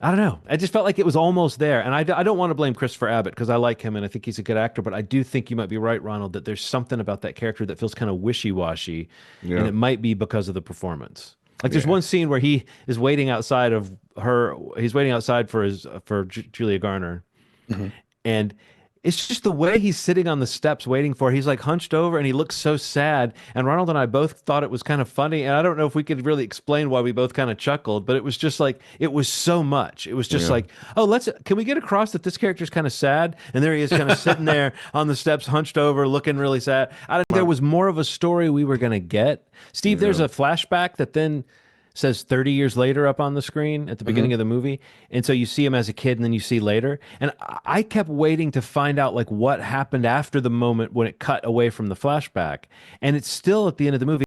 I don't know. I just felt like it was almost there. And I don't want to blame Christopher Abbott because I like him and I think he's a good actor, but I do think you might be right, Ronald, that there's something about that character that feels kind of wishy-washy, and Yeah. it might be because of the performance. Like there's Yeah. one scene where he is waiting outside of her, he's waiting outside for Julia Garner, Mhm. and it's just the way he's sitting on the steps waiting for her. He's like hunched over and he looks so sad. And Ronald and I both thought it was kind of funny. And I don't know if we could really explain why we both kind of chuckled, but it was just like, it was so much. It was just Yeah. like, oh, can we get across that this character's kind of sad? And there he is kind of sitting there on the steps, hunched over, looking really sad. I think there Well, was more of a story we were going to get. Steve, there's yeah. a flashback that then says 30 years later up on the screen at the beginning Hmm. of the movie. And so you see him as a kid and then you see later. And I kept waiting to find out like what happened after the moment when it cut away from the flashback. And it's still at the end of the movie.